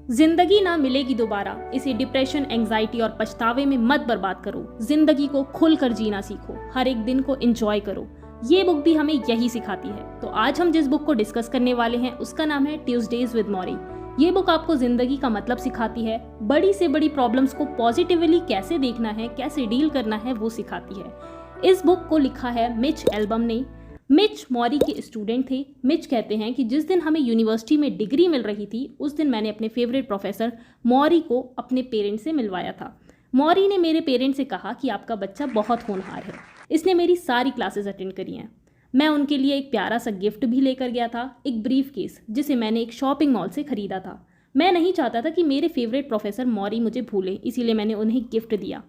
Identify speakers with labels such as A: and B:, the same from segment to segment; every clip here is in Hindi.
A: जिंदगी ना मिलेगी दोबारा, इसे डिप्रेशन, एंजाइटी और पछतावे में मत बर्बाद करो। जिंदगी को खुलकर जीना सीखो, हर एक दिन को एंजॉय करो। ये बुक भी हमें यही सिखाती है। तो आज हम जिस बुक को डिस्कस करने वाले हैं उसका नाम है ट्यूसडेज विद मॉरी। ये बुक आपको जिंदगी का मतलब सिखाती है, बड़ी से बड़ी प्रॉब्लम्स को पॉजिटिवली कैसे देखना है, कैसे डील करना है वो सिखाती है। इस बुक को लिखा है मिच एल्बम ने। मिच मॉरी के स्टूडेंट थे। मिच कहते हैं कि जिस दिन हमें यूनिवर्सिटी में डिग्री मिल रही थी उस दिन मैंने अपने फेवरेट प्रोफेसर मॉरी को अपने पेरेंट्स से मिलवाया था। मॉरी ने मेरे पेरेंट्स से कहा कि आपका बच्चा बहुत होनहार है, इसने मेरी सारी क्लासेस अटेंड करी हैं। मैं उनके लिए एक प्यारा सा गिफ्ट भी लेकर गया था, एक ब्रीफ केस जिसे मैंने एक शॉपिंग मॉल से खरीदा था। मैं नहीं चाहता था कि मेरे फेवरेट प्रोफेसर मॉरी मुझे भूले, इसीलिए मैंने उन्हें गिफ्ट दिया।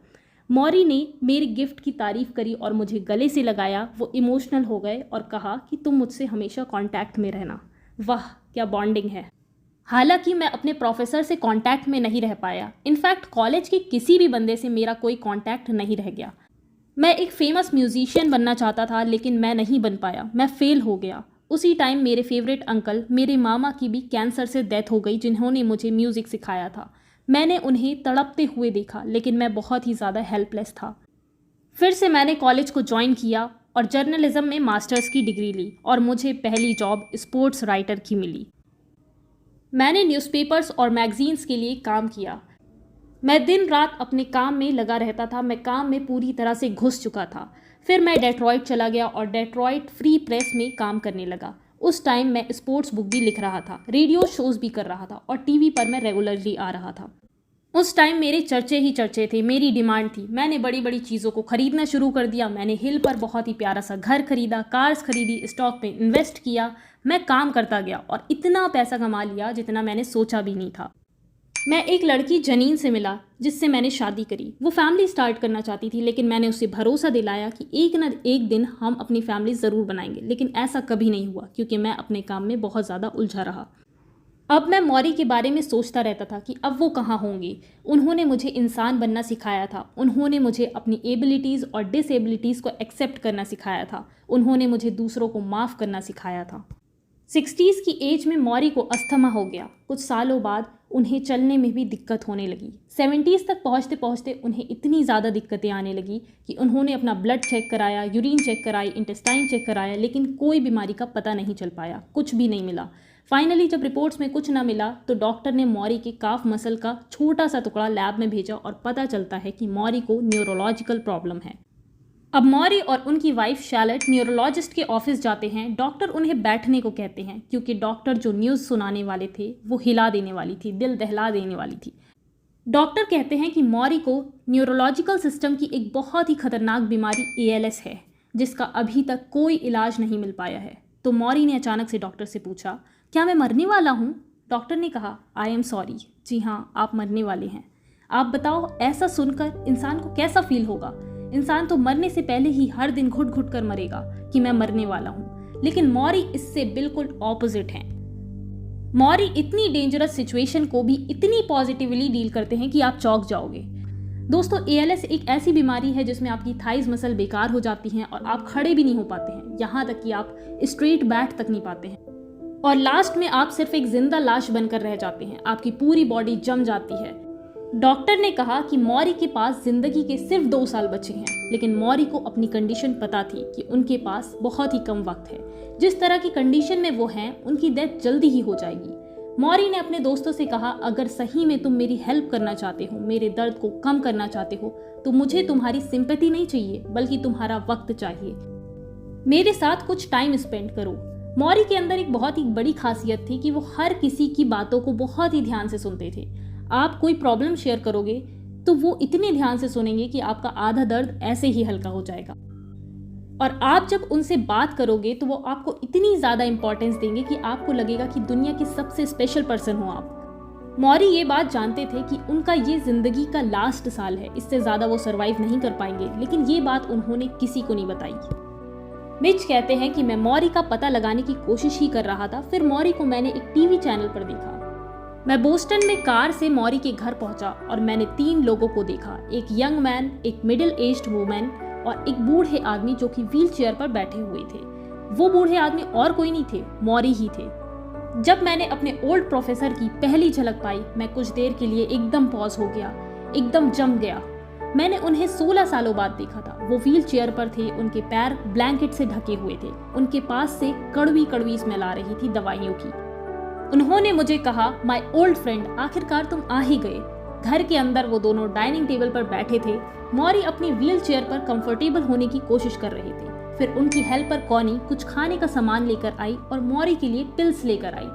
A: मॉरी ने मेरे गिफ्ट की तारीफ करी और मुझे गले से लगाया। वो इमोशनल हो गए और कहा कि तुम मुझसे हमेशा कांटेक्ट में रहना। वाह क्या बॉन्डिंग है। हालांकि मैं अपने प्रोफेसर से कांटेक्ट में नहीं रह पाया। इनफैक्ट कॉलेज के किसी भी बंदे से मेरा कोई कांटेक्ट नहीं रह गया। मैं एक फेमस म्यूजिशियन बनना चाहता था लेकिन मैं नहीं बन पाया, मैं फेल हो गया। उसी टाइम मेरे फेवरेट अंकल, मेरे मामा की भी कैंसर से डेथ हो गई, जिन्होंने मुझे म्यूज़िक सिखाया था। मैंने उन्हें तड़पते हुए देखा लेकिन मैं बहुत ही ज़्यादा हेल्पलेस था। फिर से मैंने कॉलेज को ज्वाइन किया और जर्नलिज्म में मास्टर्स की डिग्री ली और मुझे पहली जॉब स्पोर्ट्स राइटर की मिली। मैंने न्यूज़पेपर्स और मैगजीन्स के लिए काम किया। मैं दिन रात अपने काम में लगा रहता था। मैं काम में पूरी तरह से घुस चुका था। फिर मैं डेट्रॉइट चला गया और डेट्रॉइट फ्री प्रेस में काम करने लगा। उस टाइम मैं स्पोर्ट्स बुक भी लिख रहा था, रेडियो शोज़ भी कर रहा था और टीवी पर मैं रेगुलरली आ रहा था। उस टाइम मेरे चर्चे ही चर्चे थे, मेरी डिमांड थी। मैंने बड़ी बड़ी चीज़ों को खरीदना शुरू कर दिया। मैंने हिल पर बहुत ही प्यारा सा घर खरीदा, कार्स खरीदी, स्टॉक में इन्वेस्ट किया। मैं काम करता गया और इतना पैसा कमा लिया जितना मैंने सोचा भी नहीं था। मैं एक लड़की जनीन से मिला जिससे मैंने शादी करी। वो फैमिली स्टार्ट करना चाहती थी लेकिन मैंने उसे भरोसा दिलाया कि एक न एक दिन हम अपनी फैमिली ज़रूर बनाएंगे। लेकिन ऐसा कभी नहीं हुआ क्योंकि मैं अपने काम में बहुत ज़्यादा उलझा रहा। अब मैं मॉरी के बारे में सोचता रहता था कि अब वो कहाँ होंगी। उन्होंने मुझे इंसान बनना सिखाया था। उन्होंने मुझे अपनी एबिलिटीज़ और डिसेबिलिटीज़ को एक्सेप्ट करना सिखाया था। उन्होंने मुझे दूसरों को माफ़ करना सिखाया था। 60s की एज में मॉरी को अस्थमा हो गया। कुछ सालों बाद उन्हें चलने में भी दिक्कत होने लगी। 70s तक पहुँचते पहुँचते उन्हें इतनी ज़्यादा दिक्कतें आने लगी कि उन्होंने अपना ब्लड चेक कराया, यूरिन चेक कराई, इंटेस्टाइन चेक कराया, लेकिन कोई बीमारी का पता नहीं चल पाया, कुछ भी नहीं मिला। फाइनली जब रिपोर्ट्स में कुछ ना मिला तो डॉक्टर ने मॉरी के काफ मसल का छोटा सा टुकड़ा लैब में भेजा और पता चलता है कि मॉरी को न्यूरोलॉजिकल प्रॉब्लम है। अब मॉरी और उनकी वाइफ शैलेट न्यूरोलॉजिस्ट के ऑफिस जाते हैं। डॉक्टर उन्हें बैठने को कहते हैं क्योंकि डॉक्टर जो न्यूज़ सुनाने वाले थे वो हिला देने वाली थी, दिल दहला देने वाली थी। डॉक्टर कहते हैं कि मॉरी को न्यूरोलॉजिकल सिस्टम की एक बहुत ही खतरनाक बीमारी ALS है जिसका अभी तक कोई इलाज नहीं मिल पाया है। तो मॉरी ने अचानक से डॉक्टर से पूछा, क्या मैं मरने वाला हूँ? डॉक्टर ने कहा, आई एम सॉरी, जी हाँ आप मरने वाले हैं। आप बताओ ऐसा सुनकर इंसान को कैसा फील होगा? इंसान तो मरने से पहले ही हर दिन घुट घुट कर मरेगा कि मैं मरने वाला हूँ। लेकिन मॉरी इससे बिल्कुल ऑपोजिट हैं। मॉरी इतनी डेंजरस सिचुएशन को भी इतनी पॉजिटिवली डील करते हैं कि आप चौंक जाओगे। दोस्तों ALS एक ऐसी बीमारी है जिसमें आपकी थाइज मसल बेकार हो जाती हैं और आप खड़े भी नहीं हो पाते हैं, यहाँ तक कि आप स्ट्रेट बैठ तक नहीं पाते हैं और लास्ट में आप सिर्फ एक जिंदा लाश बनकर रह जाते हैं। आपकी पूरी बॉडी जम जाती है। डॉक्टर ने कहा कि मॉरी के पास जिंदगी के सिर्फ 2 साल बचे हैं, लेकिन मॉरी को अपनी कंडीशन पता थी कि उनके पास बहुत ही कम वक्त है। जिस तरह की कंडीशन में वो हैं उनकी डेथ जल्दी ही हो जाएगी। मॉरी ने अपने दोस्तों से कहा, अगर सही में तुम मेरी हेल्प करना चाहते हो, मेरे दर्द को कम करना चाहते हो तो मुझे तुम्हारी सिंपैथी नहीं चाहिए बल्कि तुम्हारा वक्त चाहिए। मेरे साथ कुछ टाइम स्पेंड करो। मॉरी के अंदर एक बहुत ही बड़ी खासियत थी कि वो हर किसी की बातों को बहुत ही ध्यान से सुनते थे। आप कोई प्रॉब्लम शेयर करोगे तो वो इतने ध्यान से सुनेंगे कि आपका आधा दर्द ऐसे ही हल्का हो जाएगा और आप जब उनसे बात करोगे तो वो आपको इतनी ज़्यादा इंपॉर्टेंस देंगे कि आपको लगेगा कि दुनिया की सबसे स्पेशल पर्सन हो आप। मॉरी ये बात जानते थे कि उनका ये ज़िंदगी का लास्ट साल है, इससे ज़्यादा वो सर्वाइव नहीं कर पाएंगे, लेकिन ये बात उन्होंने किसी को नहीं बताई। मिच कहते हैं कि मैं मॉरी का पता लगाने की कोशिश ही कर रहा था। फिर मॉरी को मैंने एक टीवी चैनल पर देखा। मैं बोस्टन में कार से मॉरी के घर पहुंचा और मैंने 3 लोगों को देखा, एक यंग मैन, एक मिडिल एज्ड वुमेन और एक बूढ़े आदमी जो कि व्हील चेयर पर बैठे हुए थे। वो बूढ़े आदमी और कोई नहीं थे, मॉरी ही थे। जब मैंने अपने ओल्ड प्रोफेसर की पहली झलक पाई, मैं कुछ देर के लिए एकदम पॉज हो गया, एकदम जम गया। मैंने उन्हें 16 सालों बाद देखा था। वो व्हील चेयर पर थे, उनके पैर ब्लैंकेट से ढके हुए थे, उनके पास से कड़वी कड़वी स्मेल आ रही थी दवाइयों की। उन्होंने मुझे कहा, माय ओल्ड फ्रेंड, आखिरकार तुम आ ही गए। घर के अंदर वो दोनों डाइनिंग टेबल पर बैठे थे। मौरी अपनी व्हील चेयर पर कंफर्टेबल होने की कोशिश कर रहे थे। फिर उनकी हेल्पर कॉनी कुछ खाने का सामान लेकर आई और मौरी के लिए पिल्स लेकर आई।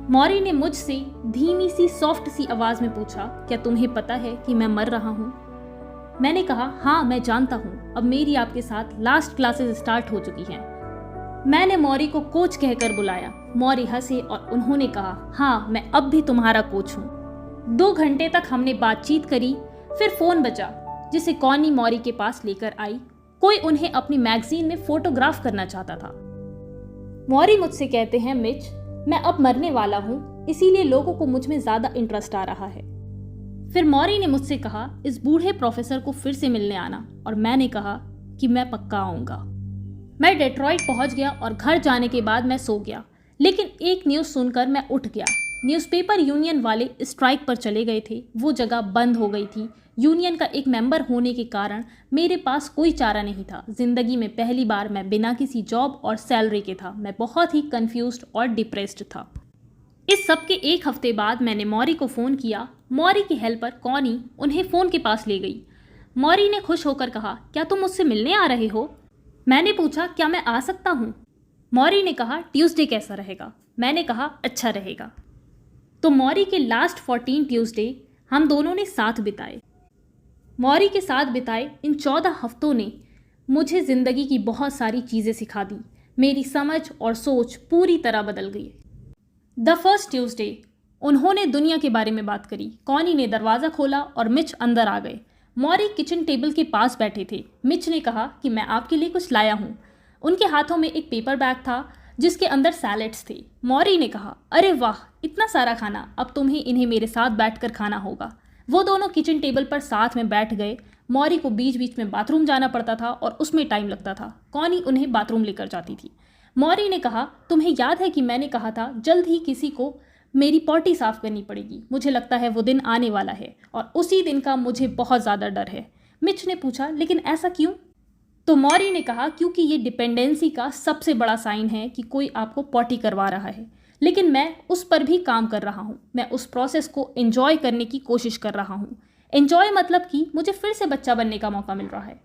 A: मौरी ने मुझसे धीमी सी सॉफ्ट सी आवाज में पूछा, क्या तुम्हें पता है कि मैं मर रहा हूँ? मैंने कहा, हाँ मैं जानता हूँ, अब मेरी आपके साथ लास्ट क्लासेस स्टार्ट हो चुकी हैं। मैंने मौरी को कोच कहकर बुलाया। मौरी हंसे और उन्होंने कहा, हाँ मैं अब भी तुम्हारा कोच हूँ। 2 घंटे तक हमने बातचीत करी। फिर फोन बजा, जिसे कॉनी मौरी के पास लेकर आई। कोई उन्हें अपनी मैगजीन में फोटोग्राफ करना चाहता था। मौरी मुझसे कहते हैं, मिच मैं अब मरने वाला हूँ, इसीलिए लोगों को मुझ में ज्यादा इंटरेस्ट आ रहा है। फिर मौरी ने मुझसे कहा, इस बूढ़े प्रोफेसर को फिर से मिलने आना, और मैंने कहा कि मैं पक्का आऊंगा। मैं डेट्रॉइट पहुंच गया और घर जाने के बाद मैं सो गया। लेकिन एक न्यूज़ सुनकर मैं उठ गया। न्यूज़पेपर यूनियन वाले स्ट्राइक पर चले गए थे। वो जगह बंद हो गई थी। यूनियन का एक मेंबर होने के कारण मेरे पास कोई चारा नहीं था। जिंदगी में पहली बार मैं बिना किसी जॉब और सैलरी के था। मैं बहुत ही कंफ्यूज्ड और डिप्रेस्ड था। इस सब के 1 हफ्ते बाद मैंने मौरी को फ़ोन किया। मौरी की हेल्पर कॉनी उन्हें फ़ोन के पास ले गई। मौरी ने खुश होकर कहा, क्या तुम मुझसे मिलने आ रहे हो? मैंने पूछा, क्या मैं आ सकता हूँ? मौरी ने कहा, ट्यूसडे कैसा रहेगा? मैंने कहा, अच्छा रहेगा। तो मौरी के लास्ट 14 ट्यूसडे हम दोनों ने साथ बिताए। मौरी के साथ बिताए इन 14 हफ्तों ने मुझे ज़िंदगी की बहुत सारी चीज़ें सिखा दी। मेरी समझ और सोच पूरी तरह बदल गई। द फर्स्ट ट्यूसडे उन्होंने दुनिया के बारे में बात करी। कॉनी ने दरवाज़ा खोला और मिच अंदर आ गए। मौरी किचन टेबल के पास बैठे थे। मिच ने कहा कि मैं आपके लिए कुछ लाया हूँ। उनके हाथों में एक पेपर बैग था जिसके अंदर सैलेड्स थे। मौरी ने कहा, अरे वाह, इतना सारा खाना, अब तुम्हें इन्हें मेरे साथ बैठकर खाना होगा। वो दोनों किचन टेबल पर साथ में बैठ गए। मौरी को बीच बीच में बाथरूम जाना पड़ता था और उसमें टाइम लगता था। कॉनी उन्हें बाथरूम लेकर जाती थी। मौरी ने कहा, तुम्हें याद है कि मैंने कहा था जल्द ही किसी को मेरी पॉटी साफ करनी पड़ेगी। मुझे लगता है वो दिन आने वाला है और उसी दिन का मुझे बहुत ज़्यादा डर है। मिच ने पूछा, लेकिन ऐसा क्यों? तो मौरी ने कहा, क्योंकि ये डिपेंडेंसी का सबसे बड़ा साइन है कि कोई आपको पॉटी करवा रहा है। लेकिन मैं उस पर भी काम कर रहा हूँ। मैं उस प्रोसेस को एंजॉय करने की कोशिश कर रहा हूँ। एंजॉय मतलब कि मुझे फिर से बच्चा बनने का मौका मिल रहा है।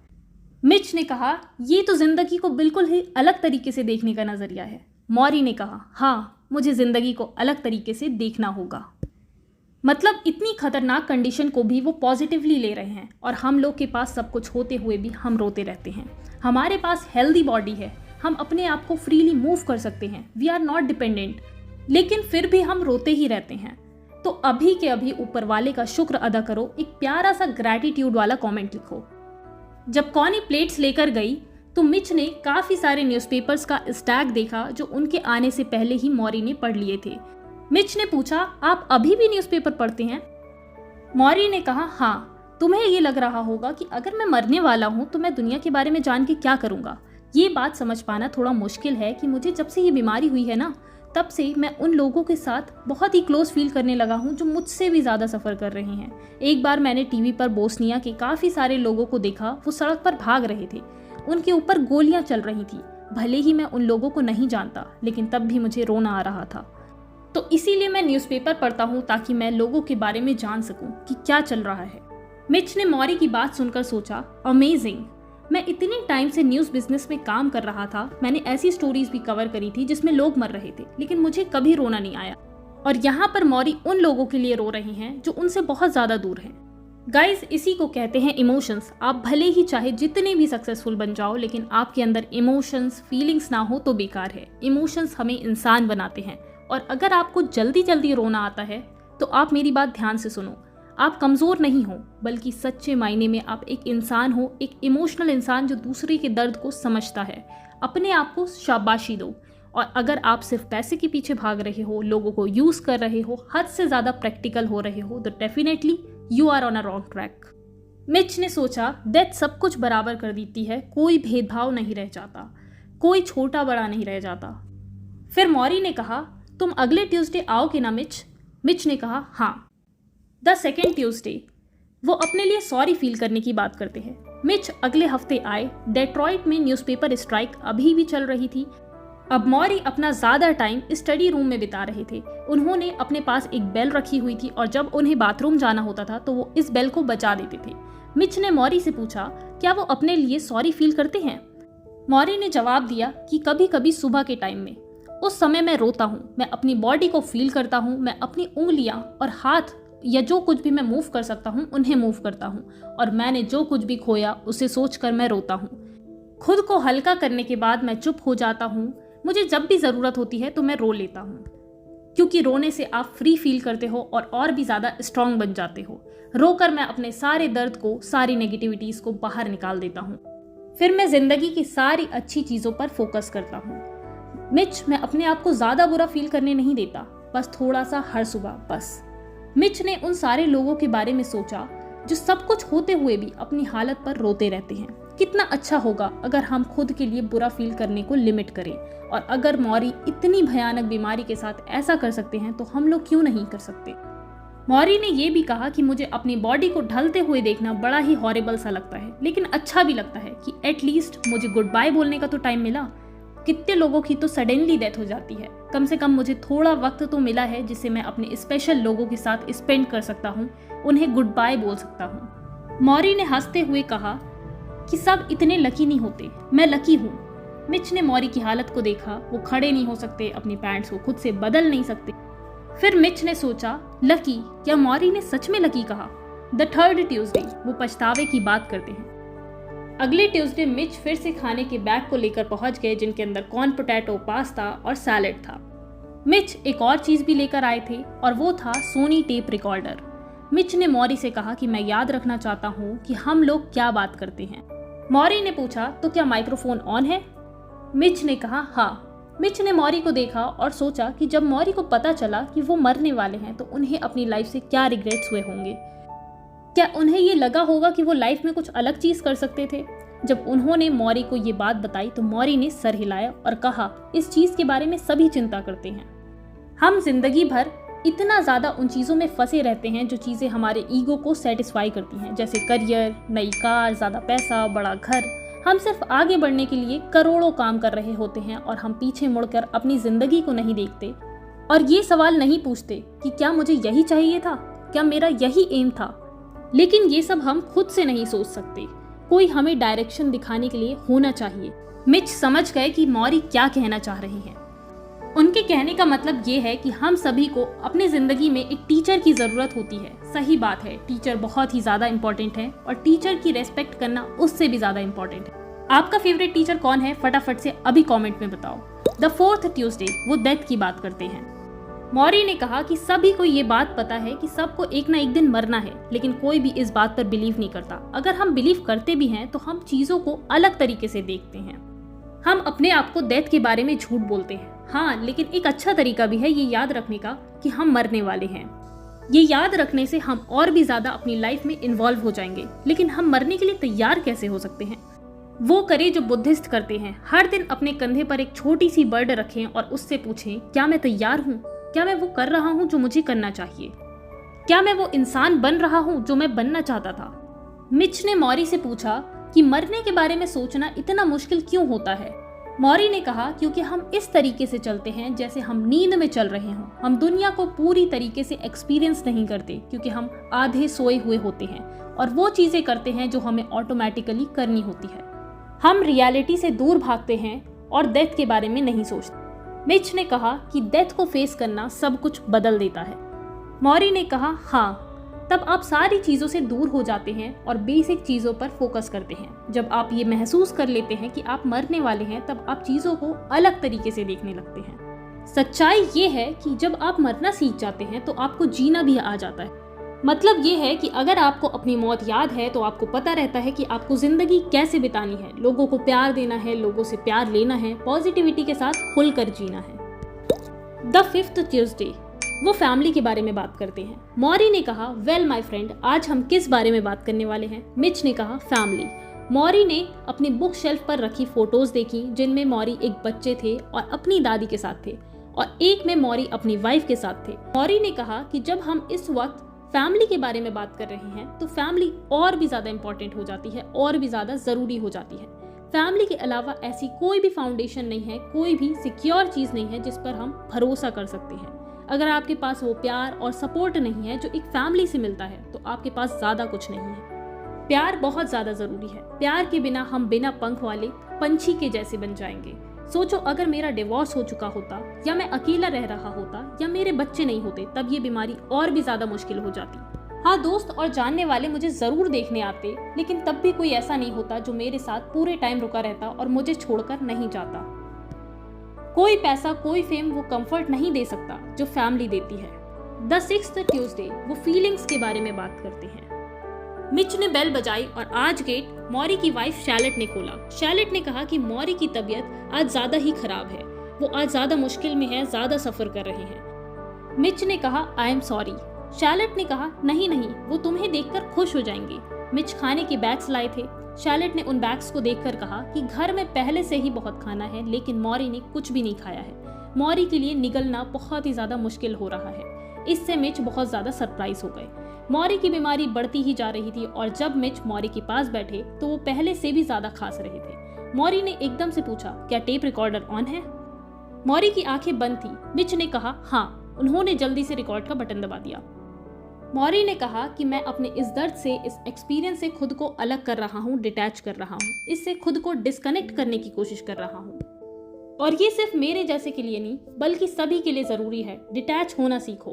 A: मिच ने कहा, ये तो ज़िंदगी को बिल्कुल ही अलग तरीके से देखने का नज़रिया है। मौरी ने कहा, हाँ, मुझे ज़िंदगी को अलग तरीके से देखना होगा। मतलब इतनी खतरनाक कंडीशन को भी वो पॉजिटिवली ले रहे हैं और हम लोग के पास सब कुछ होते हुए भी हम रोते रहते हैं। हमारे पास हेल्दी बॉडी है, हम अपने आप को फ्रीली मूव कर सकते हैं, वी आर नॉट डिपेंडेंट, लेकिन फिर भी हम रोते ही रहते हैं। तो अभी के अभी ऊपर वाले का शुक्र अदा करो। एक प्यारा सा ग्रैटिट्यूड वाला कॉमेंट लिखो। जब कॉनी प्लेट्स लेकर गई तो मिच ने काफ़ी सारे न्यूज़पेपर्स का स्टैक देखा जो उनके आने से पहले ही मौरी ने पढ़ लिए थे। मिच ने पूछा, आप अभी भी न्यूज़पेपर पढ़ते हैं? मौरी ने कहा, हाँ। तुम्हें ये लग रहा होगा कि अगर मैं मरने वाला हूँ तो मैं दुनिया के बारे में जान के क्या करूँगा। ये बात समझ पाना थोड़ा मुश्किल है कि मुझे जब से ये बीमारी हुई है ना, तब से मैं उन लोगों के साथ बहुत ही क्लोज फील करने लगा हूँ जो मुझसे भी ज़्यादा सफ़र कर रहे हैं। एक बार मैंने टीवी पर बोस्निया के काफ़ी सारे लोगों को देखा। वो सड़क पर भाग रहे थे, उनके ऊपर गोलियां चल रही थी। भले ही मैं उन लोगों को नहीं जानता, लेकिन तब भी मुझे रोना आ रहा था। तो इसीलिए मैं न्यूज़पेपर पढ़ता हूँ ताकि मैं लोगों के बारे में जान सकूँ कि क्या चल रहा है। मिच ने मौरी की बात सुनकर सोचा, अमेजिंग। मैं इतने टाइम से न्यूज़ बिजनेस में काम कर रहा था। मैंने ऐसी स्टोरीज भी कवर करी थी जिसमें लोग मर रहे थे, लेकिन मुझे कभी रोना नहीं आया। और यहाँ पर मौरी उन लोगों के लिए रो रही हैं जो उनसे बहुत ज़्यादा दूर हैं। गाइज, इसी को कहते हैं इमोशंस। आप भले ही चाहे जितने भी सक्सेसफुल बन जाओ, लेकिन आपके अंदर इमोशंस, फीलिंग्स ना हो तो बेकार है। इमोशंस हमें इंसान बनाते हैं। और अगर आपको जल्दी जल्दी रोना आता है तो आप मेरी बात ध्यान से सुनो। आप कमज़ोर नहीं हो, बल्कि सच्चे मायने में आप एक इंसान हो, एक इमोशनल इंसान जो दूसरे के दर्द को समझता है। अपने आप को शाबाशी दो। और अगर आप सिर्फ पैसे के पीछे भाग रहे हो, लोगों को यूज़ कर रहे हो, हद से ज़्यादा प्रैक्टिकल हो रहे हो, तो definitely you are on a wrong track. Mitch ने सोचा, डेथ सब कुछ बराबर कर देती है, कोई भेदभाव नहीं रह जाता, कोई छोटा बड़ा नहीं रह जाता। फिर मौरी ने कहा, तुम अगले ट्यूसडे आओगे ना मिच? मिच ने कहा हाँ। द सेकेंड ट्यूसडे वो अपने लिए सॉरी फील करने की बात करते हैं। मिच अगले हफ्ते आए। डेट्रॉइट में न्यूज़पेपर स्ट्राइक अभी भी चल रही थी। अब मॉरी अपना ज़्यादा टाइम स्टडी रूम में बिता रहे थे। उन्होंने अपने पास एक बेल रखी हुई थी और जब उन्हें बाथरूम जाना होता था तो वो इस बेल को बजा देते थे। मिच ने मॉरी से पूछा क्या वो अपने लिए सॉरी फील करते हैं। मॉरी ने जवाब दिया कि कभी कभी सुबह के टाइम में, उस समय मैं रोता हूँ, मैं अपनी बॉडी को फील करता हूँ, मैं अपनी उंगलियाँ और हाथ या जो कुछ भी मैं मूव कर सकता हूँ उन्हें मूव करता हूँ और मैंने जो कुछ भी खोया उसे सोचकर मैं रोता हूँ। खुद को हल्का करने के बाद मैं चुप हो जाता हूँ। मुझे जब भी ज़रूरत होती है तो मैं रो लेता हूँ, क्योंकि रोने से आप फ्री फील करते हो और भी ज़्यादा स्ट्रांग बन जाते हो। रोकर मैं अपने सारे दर्द को, सारी नेगेटिविटीज़ को बाहर निकाल देता हूँ। फिर मैं ज़िंदगी की सारी अच्छी चीज़ों पर फोकस करता हूँ। मिच मैं अपने आप को ज़्यादा बुरा फील करने नहीं देता, बस थोड़ा सा हर सुबह बस। मिच ने उन सारे लोगों के बारे में सोचा जो सब कुछ होते हुए भी अपनी हालत पर रोते रहते हैं। कितना अच्छा होगा अगर हम खुद के लिए बुरा फील करने को लिमिट करें, और अगर मॉरी इतनी भयानक बीमारी के साथ ऐसा कर सकते हैं तो हम लोग क्यों नहीं कर सकते। मॉरी ने यह भी कहा कि मुझे अपनी बॉडी को ढलते हुए देखना बड़ा ही हॉरिबल सा लगता है, लेकिन अच्छा भी लगता है कि एटलीस्ट मुझे गुड बाय बोलने का तो टाइम मिला। कितने लोगों की तो सडनली डेथ हो जाती है, कम से कम मुझे थोड़ा वक्त तो मिला है जिससे मैं अपने स्पेशल लोगों के साथ स्पेंड कर सकता हूँ, उन्हें गुड बाय बोल सकता हूँ। मॉरी ने हंसते हुए कहा कि सब इतने लकी नहीं होते, मैं लकी हूँ। मिच ने मॉरी की हालत को देखा। वो खड़े नहीं हो सकते, अपनी पैंट्स को खुद से बदल नहीं सकते। फिर मिच ने सोचा लकी, क्या मॉरी ने सच में लकी कहा? द थर्ड ट्यूसडे वो पछतावे की बात करते हैं। अगले ट्यूसडे मिच फिर से खाने के बैग को लेकर पहुंच गए जिनके अंदर कॉर्न पोटैटो, पास्ता और सैलेड था। मिच एक और चीज भी लेकर आए थे और वो था सोनी टेप रिकॉर्डर। मिच ने मॉरी से कहा कि मैं याद रखना चाहता हूँ कि हम लोग क्या बात करते हैं। मॉरी ने पूछा तो क्या माइक्रोफोन ऑन है? मिच ने कहा हाँ। मिच ने मॉरी को देखा और सोचा कि जब मॉरी को पता चला कि वो मरने वाले हैं तो उन्हें अपनी लाइफ से क्या रिग्रेट्स हुए होंगे। क्या उन्हें ये लगा होगा कि वो लाइफ में कुछ अलग चीज कर सकते थे? जब उन्होंने मॉरी को ये बात बताई तो मॉरी ने सर हिलाया और कहा इस चीज के बारे में सभी चिंता करते हैं। हम जिंदगी भर इतना ज्यादा उन चीजों में फंसे रहते हैं जो चीजें हमारे ईगो को सेटिस्फाई करती हैं, जैसे करियर, नई कार, ज्यादा पैसा, बड़ा घर। हम सिर्फ आगे बढ़ने के लिए करोड़ों काम कर रहे होते हैं और हम पीछे मुड़कर अपनी जिंदगी को नहीं देखते और ये सवाल नहीं पूछते कि क्या मुझे यही चाहिए था, क्या मेरा यही एम था। लेकिन ये सब हम खुद से नहीं सोच सकते, कोई हमें डायरेक्शन दिखाने के लिए होना चाहिए। मिच समझ गए कि मॉरी क्या कहना चाह रहे हैं। उनके कहने का मतलब ये है कि हम सभी को अपनी जिंदगी में एक टीचर की जरूरत होती है। सही बात है, टीचर बहुत ही ज्यादा इंपॉर्टेंट है और टीचर की रेस्पेक्ट करना उससे भी ज्यादा इंपॉर्टेंट है। आपका फेवरेट टीचर कौन है? फटाफट से अभी कमेंट में बताओ। द फोर्थ ट्यूसडे वो डेथ की बात करते हैं। मॉरी ने कहा कि सभी को ये बात पता है कि सबको एक ना एक दिन मरना है, लेकिन कोई भी इस बात पर बिलीव नहीं करता। अगर हम बिलीव करते भी हैं तो हम चीजों को अलग तरीके से देखते हैं। हम अपने आप को डेथ के बारे में झूठ बोलते हैं। हाँ, लेकिन एक अच्छा तरीका भी है ये याद रखने का कि हम मरने वाले हैं। ये याद रखने से हम और भी ज्यादा अपनी लाइफ में इन्वॉल्व हो जाएंगे। लेकिन हम मरने के लिए तैयार कैसे हो सकते हैं? वो करें जो बुद्धिस्ट करते हैं। हर दिन अपने कंधे पर एक छोटी सी बर्ड रखें और उससे पूछें क्या मैं तैयार हूँ? क्या मैं वो कर रहा हूँ जो मुझे करना चाहिए? क्या मैं वो इंसान बन रहा हूँ जो मैं बनना चाहता था? मिच ने मॉरी से पूछा कि मरने के बारे में सोचना इतना मुश्किल क्यों होता है? मॉरी ने कहा क्योंकि हम इस तरीके से चलते हैं जैसे हम नींद में चल रहे हों। हम दुनिया को पूरी तरीके से एक्सपीरियंस नहीं करते क्योंकि हम आधे सोए हुए होते हैं और वो चीजें करते हैं जो हमें ऑटोमेटिकली करनी होती है। हम रियलिटी से दूर भागते हैं और डेथ के बारे में नहीं सोचते। मिच ने कहा कि डेथ को फेस करना सब कुछ बदल देता है। मॉरी ने कहा हाँ, तब आप सारी चीज़ों से दूर हो जाते हैं और बेसिक चीज़ों पर फोकस करते हैं। जब आप ये महसूस कर लेते हैं कि आप मरने वाले हैं तब आप चीज़ों को अलग तरीके से देखने लगते हैं। सच्चाई ये है कि जब आप मरना सीख जाते हैं तो आपको जीना भी आ जाता है। मतलब ये है कि अगर आपको अपनी मौत याद है तो आपको पता रहता है कि आपको जिंदगी कैसे बितानी है। लोगों को प्यार देना है, लोगों से प्यार लेना है, पॉजिटिविटी के साथ खुलकर जीना है। द फिफ्थ ट्यूसडे वो फैमिली के बारे में बात करते हैं। मॉरी ने कहा वेल माय फ्रेंड, आज हम किस बारे में बात करने वाले हैं? मिच ने कहा फैमिली। मॉरी ने अपनी बुक शेल्फ पर रखी फोटोज देखी जिनमें मॉरी एक बच्चे थे और अपनी दादी के साथ थे और एक में मौरी अपनी वाइफ के साथ थे। मौरी ने कहा कि जब हम इस वक्त फैमिली के बारे में बात कर रहे हैं तो फैमिली और भी ज्यादा इंपॉर्टेंट हो जाती है, और भी ज्यादा जरूरी हो जाती है। फैमिली के अलावा ऐसी कोई भी फाउंडेशन नहीं है, कोई भी सिक्योर चीज नहीं है जिस पर हम भरोसा कर सकते हैं। अगर आपके पास वो प्यार और सपोर्ट नहीं है जो एक फैमिली से मिलता है तो आपके पास ज्यादा कुछ नहीं है। प्यार बहुत ज्यादा जरूरी है। प्यार के बिना हम बिना पंख वाले पंछी के जैसे बन जाएंगे। सोचो, अगर मेरा डिवोर्स हो चुका होता, या मैं अकेला रह रहा होता, या मेरे बच्चे नहीं होते, तब ये बीमारी और भी ज्यादा मुश्किल हो जाती। हाँ, दोस्त और जानने वाले मुझे जरूर देखने आते, लेकिन तब भी कोई ऐसा नहीं होता जो मेरे साथ पूरे टाइम रुका रहता और मुझे छोड़कर नहीं जाता। कोई पैसा, कोई फेम वो कंफर्ट नहीं दे सकता जो फैमिली देती है। द सिक्स्थ ट्यूसडे वो फीलिंग्स के बारे में बात करते हैं। मिच ने बेल बजाई और आज गेट मौरी की वाइफ शैलेट ने खोला। शैलेट ने कहा कि मौरी की तबीयत आज ज्यादा ही खराब है, वो आज ज्यादा मुश्किल में है, ज्यादा सफर कर रहे हैं। मिच ने कहा आई एम सॉरी। शैलेट ने कहा नहीं नहीं, वो तुम्हें देखकर खुश हो जाएंगे। मिच खाने के बैग्स लाए थे। शैलेट ने उन बैग्स को देखकर कहा कि घर में पहले से ही बहुत खाना है, लेकिन मौरी ने कुछ भी नहीं खाया है। मौरी के लिए निगलना बहुत ही ज्यादा मुश्किल हो रहा है। इससे मिच बहुत ज्यादा सरप्राइज हो गए। मौरी की बीमारी बढ़ती ही जा रही थी और जब मिच मौरी के पास बैठे तो वो पहले से भी ज्यादा खांस रहे थे। मौरी ने एकदम से पूछा, क्या टेप रिकॉर्डर ऑन है? मौरी की आंखें बंद थी। मिच ने कहा हाँ। उन्होंने जल्दी से रिकॉर्ड का बटन दबा दिया। मौरी ने कहा कि मैं अपने इस दर्द से, इस एक्सपीरियंस से खुद को अलग कर रहा हूँ, डिटैच कर रहा हूँ, इससे खुद को डिस्कनेक्ट करने की कोशिश कर रहा हूँ। और ये सिर्फ मेरे जैसे के लिए नहीं, बल्कि सभी के लिए जरूरी है। डिटैच होना सीखो।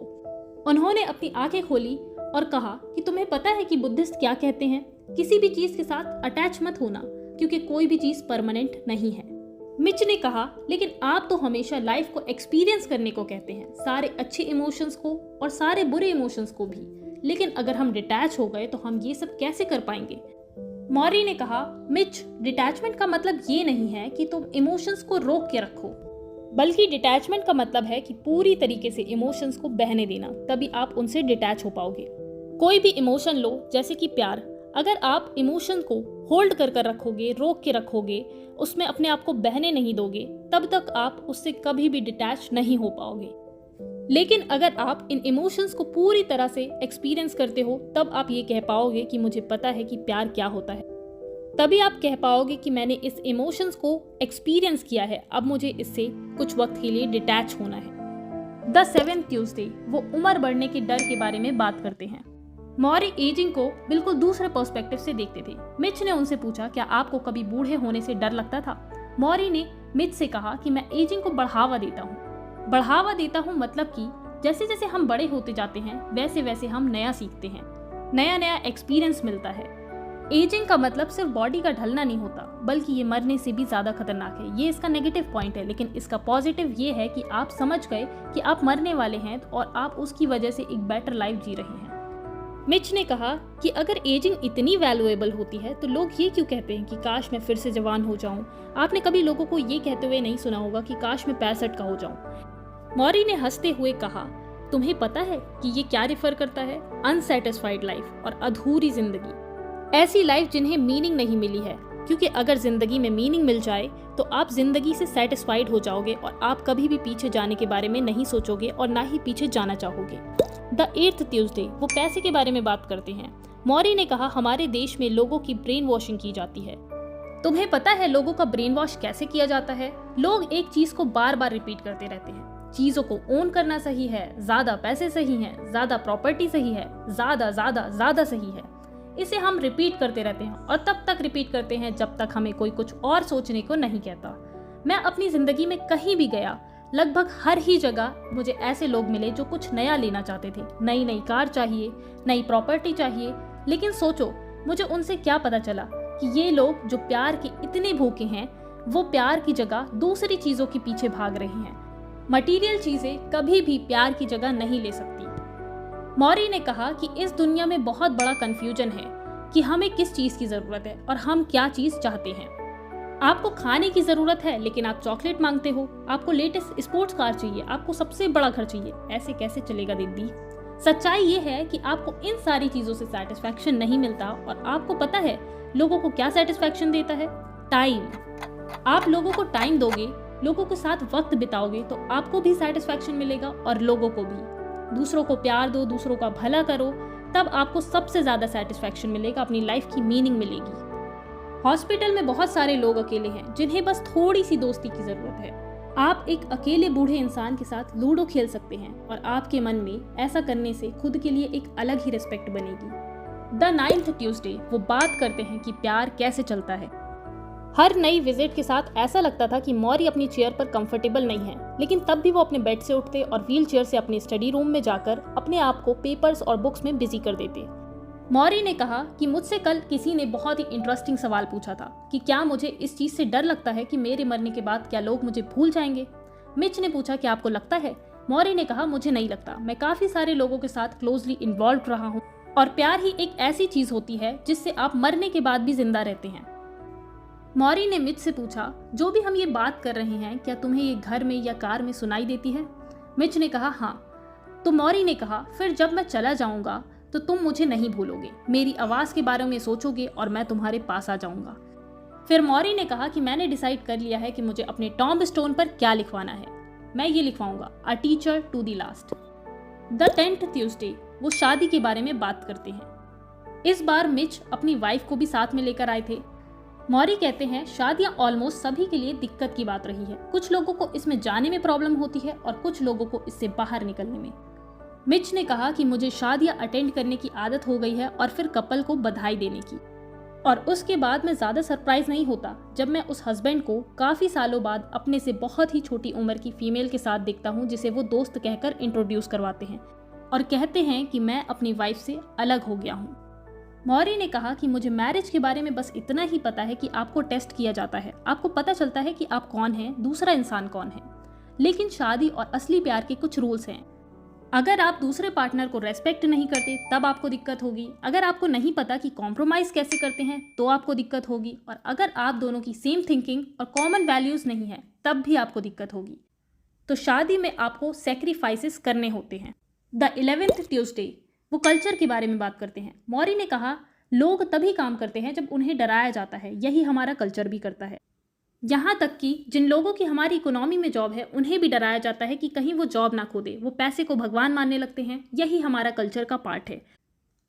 A: उन्होंने अपनी आंखें खोली और कहा कि तुम्हें पता है कि बुद्धिस्ट क्या कहते हैं? किसी भी चीज के साथ अटैच मत होना, क्योंकि कोई भी चीज परमानेंट नहीं है। मिच ने कहा लेकिन आप तो हमेशा लाइफ को एक्सपीरियंस करने को कहते हैं, सारे अच्छे इमोशंस को और सारे बुरे इमोशंस को भी, लेकिन अगर हम डिटैच हो गए तो हम ये सब कैसे कर पाएंगे? मौरी ने कहा मिच, डिटैचमेंट का मतलब ये नहीं है कि तुम इमोशंस को रोक के रखो, बल्कि डिटैचमेंट का मतलब है कि पूरी तरीके से इमोशंस को बहने देना, तभी आप उनसे डिटैच हो पाओगे। कोई भी इमोशन लो, जैसे कि प्यार, अगर आप इमोशन को होल्ड कर कर रखोगे, रोक के रखोगे, उसमें अपने आप को बहने नहीं दोगे, तब तक आप उससे कभी भी डिटैच नहीं हो पाओगे। लेकिन अगर आप इन इमोशंस को पूरी तरह से एक्सपीरियंस करते हो, तब आप ये कह पाओगे कि मुझे पता है कि प्यार क्या होता है। तभी आप कह पाओगे कि मैंने इस इमोशंस को एक्सपीरियंस किया है, अब मुझे इससे कुछ वक्त के लिए डिटैच होना है। द सेवेंथ ट्यूसडे वो उम्र बढ़ने के डर के बारे में बात करते हैं। मौरी एजिंग को बिल्कुल दूसरे पर्सपेक्टिव से देखते थे। मिच ने उनसे पूछा, क्या आपको कभी बूढ़े होने से डर लगता था? मौरी ने मिच से कहा कि मैं एजिंग को बढ़ावा देता हूँ। बढ़ावा देता हूँ मतलब कि जैसे जैसे हम बड़े होते जाते हैं वैसे वैसे हम नया सीखते हैं, नया नया एक्सपीरियंस मिलता है। एजिंग का मतलब सिर्फ बॉडी का ढलना नहीं होता, बल्कि ये मरने से भी ज्यादा खतरनाक है। ये इसका नेगेटिव पॉइंट है, लेकिन इसका पॉजिटिव ये है कि आप समझ गए कि आप मरने वाले हैं और आप उसकी वजह से एक बेटर लाइफ जी रहे हैं। मिच ने कहा कि अगर एजिंग इतनी वैल्यूएबल होती है तो लोग ये क्यों कहते हैं कि काश मैं फिर से जवान हो जाऊं? आपने कभी लोगों को ये कहते हुए नहीं सुना होगा कि काश मैं 65 का हो जाऊं। मौरी ने हंसते हुए कहा, तुम्हें पता है कि ये क्या रिफर करता है? अनसेटिस्फाइड लाइफ और अधूरी जिंदगी। ऐसी लाइफ जिन्हें मीनिंग नहीं मिली है, क्योंकि अगर जिंदगी में मीनिंग मिल जाए तो आप जिंदगी से सेटिस्फाइड हो जाओगे और आप कभी भी पीछे जाने के बारे में नहीं सोचोगे और ना ही पीछे जाना चाहोगे। द 8th ट्यूसडे वो पैसे के बारे में बात करते हैं। मौरी ने कहा, हमारे देश में लोगों की ब्रेन वॉशिंग की जाती है। तुम्हें पता है लोगों का ब्रेन वॉश कैसे किया जाता है? लोग एक चीज को बार बार रिपीट करते रहते हैं। चीजों को ओन करना सही है, ज्यादा पैसे सही हैं, ज्यादा प्रॉपर्टी सही है, ज्यादा ज्यादा ज्यादा सही है। इसे हम रिपीट करते रहते हैं और तब तक रिपीट करते हैं जब तक हमें कोई कुछ और सोचने को नहीं कहता। मैं अपनी जिंदगी में कहीं भी गया, लगभग हर ही जगह मुझे ऐसे लोग मिले जो कुछ नया लेना चाहते थे। नई नई कार चाहिए, नई प्रॉपर्टी चाहिए, लेकिन सोचो मुझे उनसे क्या पता चला कि ये लोग जो प्यार के इतने भूखे हैं, वो प्यार की जगह दूसरी चीजों के पीछे भाग रहे हैं। मटीरियल चीजें कभी भी प्यार की जगह नहीं ले सकती। मौरी ने कहा कि इस दुनिया में बहुत बड़ा कंफ्यूजन है कि हमें किस चीज की जरूरत है और हम क्या चीज चाहते हैं। आपको खाने की जरूरत है लेकिन आप चॉकलेट मांगते हो, आपको लेटेस्ट स्पोर्ट्स कार चाहिए, आपको सबसे बड़ा घर चाहिए। ऐसे कैसे चलेगा दीदी? सच्चाई ये है कि आपको इन सारी चीजों से सेटिस्फैक्शन नहीं मिलता। और आपको पता है लोगों को क्या सेटिस्फैक्शन देता है? टाइम। आप लोगों को टाइम दोगे, लोगों के साथ वक्त बिताओगे तो आपको भी सेटिस्फैक्शन मिलेगा और लोगों को भी। दूसरों को प्यार दो, दूसरों का भला करो, तब आपको सबसे ज़्यादा सेटिस्फैक्शन मिलेगा, अपनी लाइफ की मीनिंग मिलेगी। हॉस्पिटल में बहुत सारे लोग अकेले हैं जिन्हें बस थोड़ी सी दोस्ती की ज़रूरत है। आप एक अकेले बूढ़े इंसान के साथ लूडो खेल सकते हैं और आपके मन में ऐसा करने से खुद के लिए एक अलग ही रिस्पेक्ट बनेगी। द 9th ट्यूसडे वो बात करते हैं कि प्यार कैसे चलता है। हर नई विजिट के साथ ऐसा लगता था कि मौरी अपनी चेयर पर कंफर्टेबल नहीं है, लेकिन तब भी वो अपने बेड से उठते और व्हील चेयर से अपने स्टडी रूम में जाकर अपने आप को पेपर्स और बुक्स में बिजी कर देते। मौरी ने कहा कि मुझसे कल किसी ने बहुत ही इंटरेस्टिंग सवाल पूछा था कि क्या मुझे इस चीज़ से डर लगता है कि मेरे मरने के बाद क्या लोग मुझे भूल जाएंगे। मिच ने पूछा कि आपको लगता है। मौरी ने कहा मुझे नहीं लगता, मैं काफ़ी सारे लोगों के साथ क्लोजली इन्वॉल्व रहा हूँ और प्यार ही एक ऐसी चीज़ होती है जिससे आप मरने के बाद भी जिंदा रहते हैं। मौरी ने मिच से पूछा, जो भी हम ये बात कर रहे हैं क्या तुम्हें ये घर में या कार में सुनाई देती है। मिच ने कहा हाँ। तो मौरी ने कहा फिर जब मैं चला जाऊंगा तो तुम मुझे नहीं भूलोगे, मेरी आवाज़ के बारे में सोचोगे और मैं तुम्हारे पास आ जाऊंगा। फिर मौरी ने कहा कि मैंने डिसाइड कर लिया है कि मुझे अपने टॉम्ब स्टोन पर क्या लिखवाना है। मैं ये लिखवाऊंगा, a teacher to the last. The 10th Tuesday वो शादी के बारे में बात करते हैं। इस बार मिच अपनी वाइफ को भी साथ में लेकर आए थे। मौरी कहते हैं शादियां ऑलमोस्ट सभी के लिए दिक्कत की बात रही है। कुछ लोगों को इसमें जाने में प्रॉब्लम होती है और कुछ लोगों को इससे बाहर निकलने में। मिच ने कहा कि मुझे शादियां अटेंड करने की आदत हो गई है और फिर कपल को बधाई देने की, और उसके बाद मैं ज़्यादा सरप्राइज नहीं होता जब मैं उस हस्बैंड को काफ़ी सालों बाद अपने से बहुत ही छोटी उम्र की फीमेल के साथ देखता हूँ जिसे वो दोस्त कहकर इंट्रोड्यूस करवाते हैं और कहते हैं कि मैं अपनी वाइफ से अलग हो गया हूँ। मौरी ने कहा कि मुझे मैरिज के बारे में बस इतना ही पता है कि आपको टेस्ट किया जाता है, आपको पता चलता है कि आप कौन हैं, दूसरा इंसान कौन है। लेकिन शादी और असली प्यार के कुछ रूल्स हैं। अगर आप दूसरे पार्टनर को रेस्पेक्ट नहीं करते तब आपको दिक्कत होगी। अगर आपको नहीं पता कि कॉम्प्रोमाइज कैसे करते हैं तो आपको दिक्कत होगी। और अगर आप दोनों की सेम थिंकिंग और कॉमन वैल्यूज नहीं है तब भी आपको दिक्कत होगी। तो शादी में आपको सेक्रीफाइसेस करने होते हैं। द 11th ट्यूसडे वो कल्चर के बारे में बात करते हैं। मौरी ने कहा लोग तभी काम करते हैं जब उन्हें डराया जाता है, यही हमारा कल्चर भी करता है। यहाँ तक कि जिन लोगों की हमारी इकोनॉमी में जॉब है उन्हें भी डराया जाता है कि कहीं वो जॉब ना खो दे, वो पैसे को भगवान मानने लगते हैं। यही हमारा कल्चर का पार्ट है।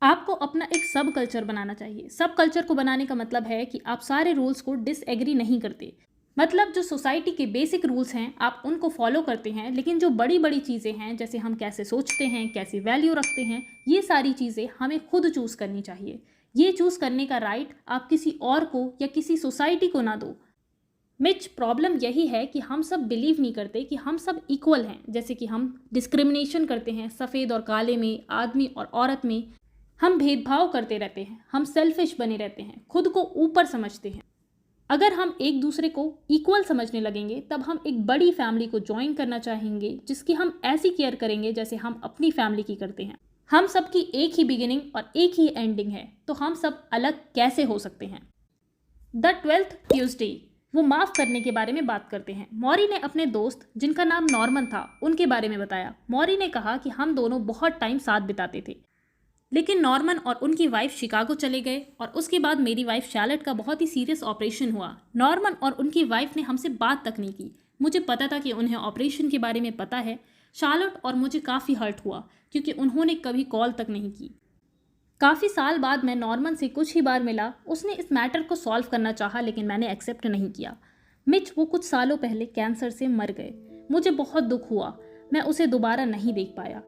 A: आपको अपना एक सब कल्चर बनाना चाहिए। सब कल्चर को बनाने का मतलब है कि आप सारे रूल्स को डिसएग्री नहीं करते, मतलब जो सोसाइटी के बेसिक रूल्स हैं आप उनको फॉलो करते हैं, लेकिन जो बड़ी बड़ी चीज़ें हैं जैसे हम कैसे सोचते हैं, कैसी वैल्यू रखते हैं, ये सारी चीज़ें हमें खुद चूज़ करनी चाहिए। ये चूज़ करने का राइट आप किसी और को या किसी सोसाइटी को ना दो। मिच, प्रॉब्लम यही है कि हम सब बिलीव नहीं करते कि हम सब इक्वल हैं। जैसे कि हम डिस्क्रिमिनेशन करते हैं, सफ़ेद और काले में, आदमी और औरत में हम भेदभाव करते रहते हैं। हम सेल्फिश बने रहते हैं, खुद को ऊपर समझते हैं। अगर हम एक दूसरे को इक्वल समझने लगेंगे तब हम एक बड़ी फैमिली को ज्वाइन करना चाहेंगे जिसकी हम ऐसी केयर करेंगे जैसे हम अपनी फैमिली की करते हैं। हम सब की एक ही बिगिनिंग और एक ही एंडिंग है, तो हम सब अलग कैसे हो सकते हैं। द 12th ट्यूसडे वो माफ़ करने के बारे में बात करते हैं। मौरी ने अपने दोस्त जिनका नाम नॉर्मन था उनके बारे में बताया। मौरी ने कहा कि हम दोनों बहुत टाइम साथ बिताते थे, लेकिन नॉर्मन और उनकी वाइफ शिकागो चले गए और उसके बाद मेरी वाइफ शैलेट का बहुत ही सीरियस ऑपरेशन हुआ। नॉर्मन और उनकी वाइफ ने हमसे बात तक नहीं की। मुझे पता था कि उन्हें ऑपरेशन के बारे में पता है। शैलेट और मुझे काफ़ी हर्ट हुआ क्योंकि उन्होंने कभी कॉल तक नहीं की। काफ़ी साल बाद मैं नॉर्मन से कुछ ही बार मिला। उसने इस मैटर को सॉल्व करना चाहा लेकिन मैंने एक्सेप्ट नहीं किया। मिच, वो कुछ सालों पहले कैंसर से मर गए। मुझे बहुत दुख हुआ, मैं उसे दोबारा नहीं देख पाया।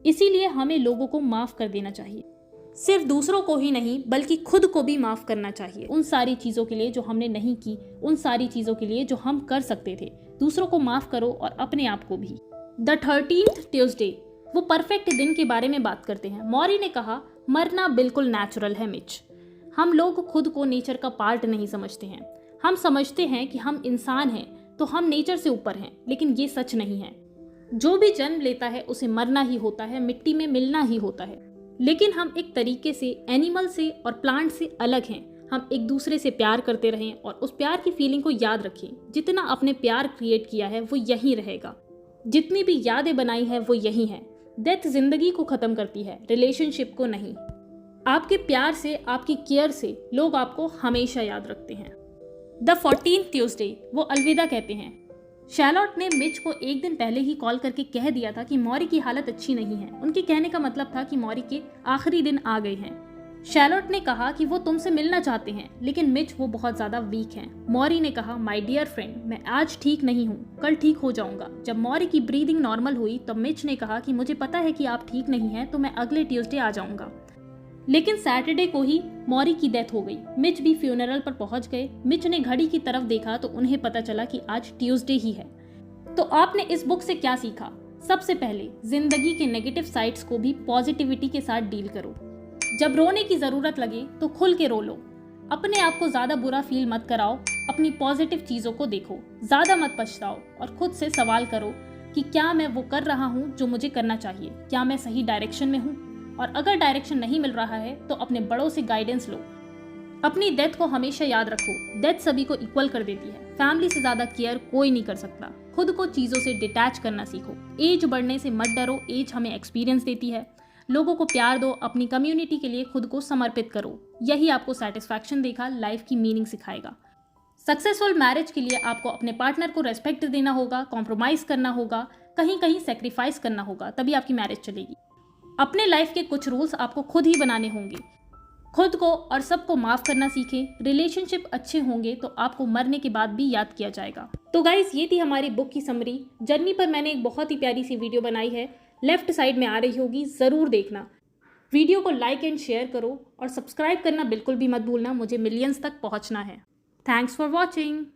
A: इसीलिए हमें लोगों को माफ़ कर देना चाहिए। सिर्फ दूसरों को ही नहीं बल्कि खुद को भी माफ़ करना चाहिए उन सारी चीज़ों के लिए जो हमने नहीं की, उन सारी चीज़ों के लिए जो हम कर सकते थे। दूसरों को माफ़ करो और अपने आप को भी। द 13th ट्यूसडे वो परफेक्ट दिन के बारे में बात करते हैं। मौरी ने कहा मरना बिल्कुल नेचुरल है मिच। हम लोग खुद को नेचर का पार्ट नहीं समझते हैं। हम समझते हैं कि हम इंसान हैं तो हम नेचर से ऊपर हैं, लेकिन ये सच नहीं है। जो भी जन्म लेता है उसे मरना ही होता है, मिट्टी में मिलना ही होता है। लेकिन हम एक तरीके से एनिमल से और प्लांट से अलग हैं। हम एक दूसरे से प्यार करते रहें और उस प्यार की फीलिंग को याद रखें। जितना आपने प्यार क्रिएट किया है वो यहीं रहेगा। जितनी भी यादें बनाई है वो यही है। डेथ जिंदगी को ख़त्म करती है, रिलेशनशिप को नहीं। आपके प्यार से, आपकी केयर से लोग आपको हमेशा याद रखते हैं। द 14th ट्यूसडे वो अलविदा कहते हैं। शैर्लोट ने मिच को एक दिन पहले ही कॉल करके कह दिया था कि मॉरी की हालत अच्छी नहीं है। उनके कहने का मतलब था कि मॉरी के आखिरी दिन आ गए हैं। शैर्लोट ने कहा कि वो तुमसे मिलना चाहते हैं, लेकिन मिच वो बहुत ज्यादा वीक हैं। मॉरी ने कहा, माय डियर फ्रेंड, मैं आज ठीक नहीं हूँ, कल ठीक हो जाऊंगा। जब मॉरी की ब्रीदिंग नॉर्मल हुई तो मिच ने कहा कि मुझे पता है कि आप ठीक नहीं हैं, तो मैं अगले ट्यूसडे आ जाऊंगा। लेकिन सैटरडे को ही मॉरी की डेथ हो गई। मिच भी फ्यूनरल पर पहुंच गए। मिच ने घड़ी की तरफ देखा तो उन्हें पता चला कि आज ट्यूसडे ही है। तो आपने इस बुक से क्या सीखा? सबसे पहले, जिंदगी के नेगेटिव साइड्स को भी पॉजिटिविटी के साथ डील करो। जब रोने की जरूरत लगे तो खुल के रो लो। अपने आप को ज्यादा बुरा फील मत कराओ, अपनी पॉजिटिव चीजों को देखो, ज्यादा मत पछताओ और खुद से सवाल करो कि क्या मैं वो कर रहा हूँ जो मुझे करना चाहिए, क्या मैं सही डायरेक्शन में हूँ। और अगर डायरेक्शन नहीं मिल रहा है तो अपने बड़ों से गाइडेंस लो। अपनी डेथ को हमेशा याद रखो, डेथ सभी को इक्वल कर देती है। फैमिली से ज्यादा केयर कोई नहीं कर सकता। खुद को चीजों से डिटैच करना सीखो। एज बढ़ने से मत डरो, एज हमें एक्सपीरियंस देती है। लोगों को प्यार दो, अपनी कम्युनिटी के लिए खुद को समर्पित करो। यही आपको सेटिस्फैक्शन देगा, लाइफ की मीनिंग सिखाएगा। सक्सेसफुल मैरिज के लिए आपको अपने पार्टनर को रेस्पेक्ट देना होगा, कॉम्प्रोमाइज करना होगा, कहीं कहीं सेक्रीफाइस करना होगा, तभी आपकी मैरिज चलेगी। अपने लाइफ के कुछ रूल्स आपको खुद ही बनाने होंगे। खुद को और सबको माफ करना सीखें। रिलेशनशिप अच्छे होंगे तो आपको मरने के बाद भी याद किया जाएगा। तो गाइस, ये थी हमारी बुक की समरी। जर्नी पर मैंने एक बहुत ही प्यारी सी वीडियो बनाई है, लेफ्ट साइड में आ रही होगी, ज़रूर देखना। वीडियो को लाइक एंड शेयर करो और सब्सक्राइब करना बिल्कुल भी मत भूलना, मुझे मिलियंस तक पहुंचना है। Thanks for watching.